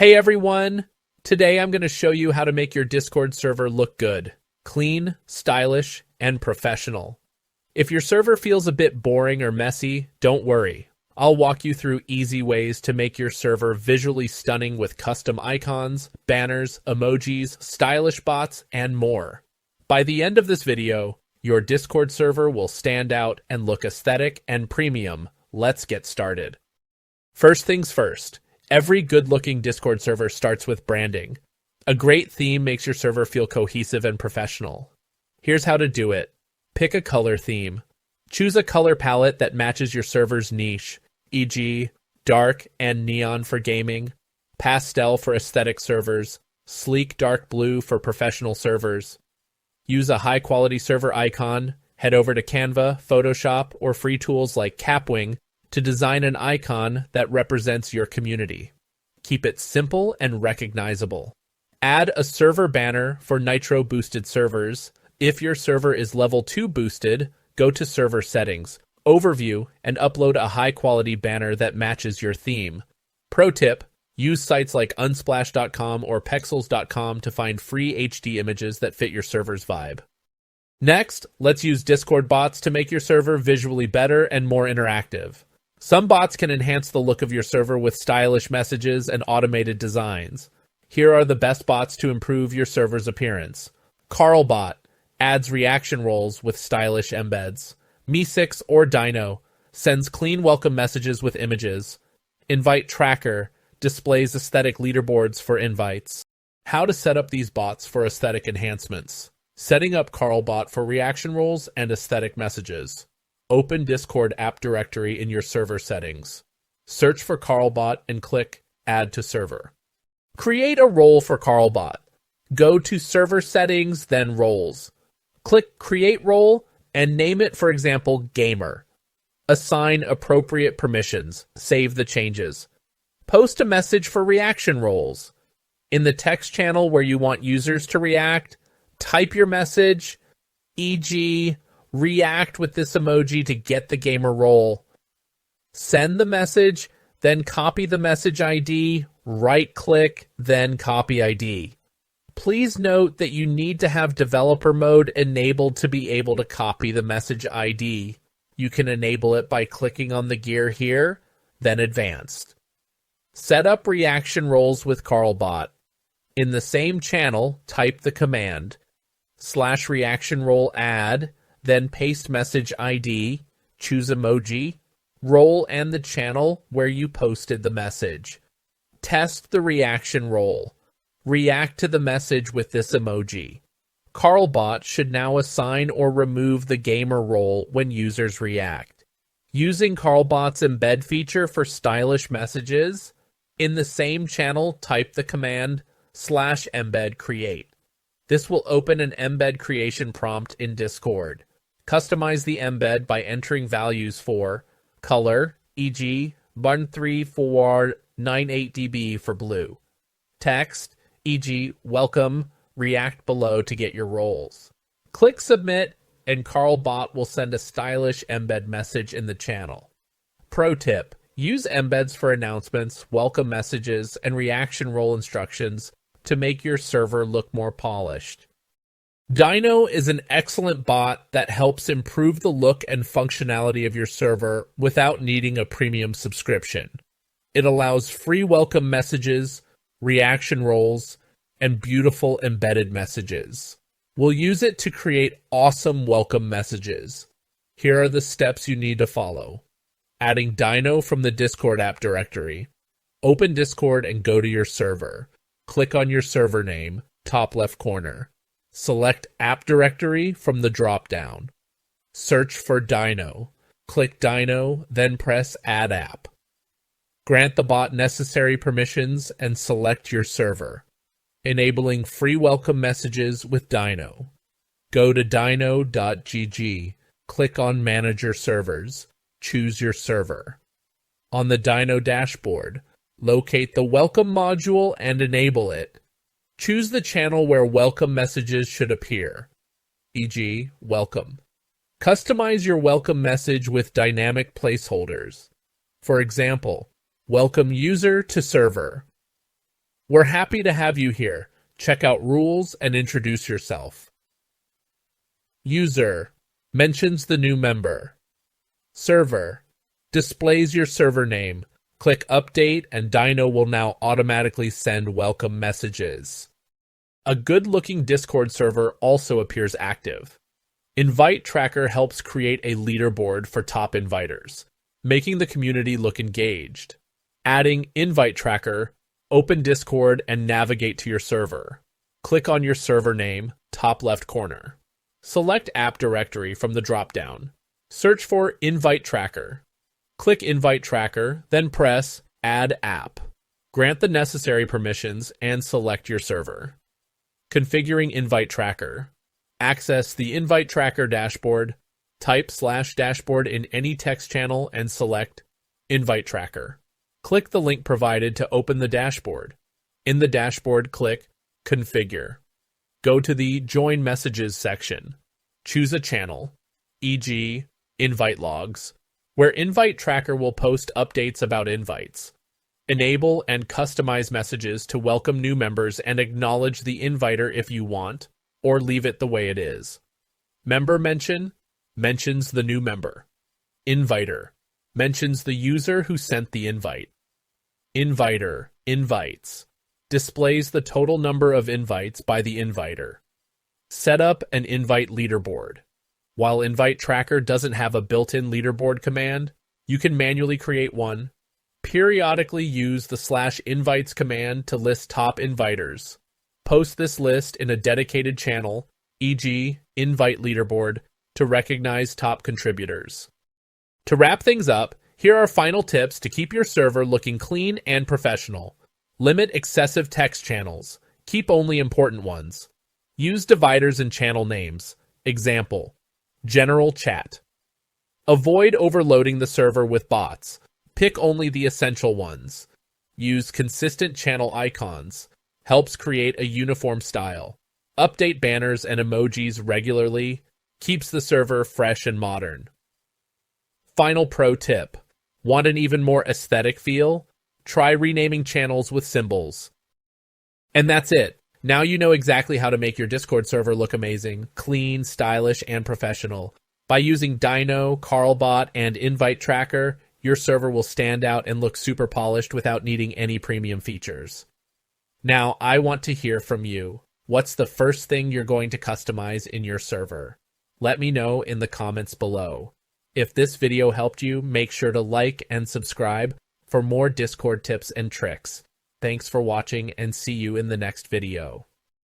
Hey everyone! Today I'm going to show you how to make your Discord server look good, clean, stylish, and professional. If your server feels a bit boring or messy, don't worry. I'll walk you through easy ways to make your server visually stunning with custom icons, banners, emojis, stylish bots, and more. By the end of this video, your Discord server will stand out and look aesthetic and premium. Let's get started. First things first. Every good-looking Discord server starts with branding. A great theme makes your server feel cohesive and professional. Here's how to do it. Pick a color theme. Choose a color palette that matches your server's niche, e.g., dark and neon for gaming, pastel for aesthetic servers, sleek dark blue for professional servers. Use a high-quality server icon. Head over to Canva, Photoshop, or free tools like Capwing to design an icon that represents your community. Keep it simple and recognizable. Add a server banner for Nitro boosted servers. If your server is level 2 boosted, go to Server Settings, Overview, and upload a high-quality banner that matches your theme. Pro tip, use sites like unsplash.com or pexels.com to find free HD images that fit your server's vibe. Next, let's use Discord bots to make your server visually better and more interactive. Some bots can enhance the look of your server with stylish messages and automated designs. Here are the best bots to improve your server's appearance. Carlbot adds reaction roles with stylish embeds. Me6 or Dyno sends clean welcome messages with images. Invite Tracker displays aesthetic leaderboards for invites. How to set up these bots for aesthetic enhancements. Setting up Carlbot for reaction roles and aesthetic messages. Open Discord app directory in your server settings. Search for Carlbot and click Add to Server. Create a role for Carlbot. Go to Server Settings, then Roles. Click Create Role and name it, for example, Gamer. Assign appropriate permissions. Save the changes. Post a message for reaction roles. In the text channel where you want users to react, type your message, e.g., react with this emoji to get the gamer role. Send the message, then copy the message ID, right-click, then copy ID. Please note that you need to have developer mode enabled to be able to copy the message ID. You can enable it by clicking on the gear here, then advanced. Set up reaction roles with Carlbot. In the same channel, type the command /reaction role add, then paste message ID, choose emoji, role and the channel where you posted the message. Test the reaction role. React to the message with this emoji. Carlbot should now assign or remove the gamer role when users react. Using Carlbot's embed feature for stylish messages, in the same channel type the command /embed create. This will open an embed creation prompt in Discord. Customize the embed by entering values for color, e.g., 1348dB for blue. Text, e.g., welcome, react below to get your roles. Click submit and Carlbot will send a stylish embed message in the channel. Pro tip, use embeds for announcements, welcome messages, and reaction role instructions to make your server look more polished. Dyno is an excellent bot that helps improve the look and functionality of your server without needing a premium subscription. It allows free welcome messages, reaction roles, and beautiful embedded messages. We'll use it to create awesome welcome messages. Here are the steps you need to follow. Adding Dyno from the Discord app directory. Open Discord and go to your server. Click on your server name, top left corner. Select App Directory from the drop-down. Search for Dyno. Click Dyno, then press Add App. Grant the bot necessary permissions and select your server. Enabling free welcome messages with Dyno. Go to dyno.gg. Click on Manager Servers. Choose your server. On the Dyno dashboard, locate the Welcome module and enable it. Choose the channel where welcome messages should appear, e.g., welcome. Customize your welcome message with dynamic placeholders. For example, welcome user to server. We're happy to have you here. Check out rules and introduce yourself. User mentions the new member. Server displays your server name. Click Update and Dyno will now automatically send welcome messages. A good-looking Discord server also appears active. Invite Tracker helps create a leaderboard for top inviters, making the community look engaged. Adding Invite Tracker, open Discord and navigate to your server. Click on your server name, top left corner. Select App Directory from the drop-down. Search for Invite Tracker. Click Invite Tracker, then press Add App. Grant the necessary permissions and select your server. Configuring Invite Tracker. Access the Invite Tracker dashboard. Type /dashboard in any text channel and select Invite Tracker. Click the link provided to open the dashboard. In the dashboard, click Configure. Go to the Join Messages section. Choose a channel, e.g., Invite Logs, where Invite Tracker will post updates about invites. Enable and customize messages to welcome new members and acknowledge the inviter if you want, or leave it the way it is. Member mention mentions the new member. Inviter mentions the user who sent the invite. Inviter invites displays the total number of invites by the inviter. Set up an invite leaderboard. While Invite Tracker doesn't have a built-in leaderboard command, you can manually create one. Periodically use the /invites command to list top inviters. Post this list in a dedicated channel, e.g., Invite Leaderboard, to recognize top contributors. To wrap things up, here are final tips to keep your server looking clean and professional. Limit excessive text channels. Keep only important ones. Use dividers and channel names. Example: General Chat. Avoid overloading the server with bots. Pick only the essential ones. Use consistent channel icons. Helps create a uniform style. Update banners and emojis regularly. Keeps the server fresh and modern. Final pro tip. Want an even more aesthetic feel? Try renaming channels with symbols. And that's it. Now you know exactly how to make your Discord server look amazing, clean, stylish, and professional. By using Dyno, Carlbot, and Invite Tracker, your server will stand out and look super polished without needing any premium features. Now, I want to hear from you. What's the first thing you're going to customize in your server? Let me know in the comments below. If this video helped you, make sure to like and subscribe for more Discord tips and tricks. Thanks for watching and see you in the next video.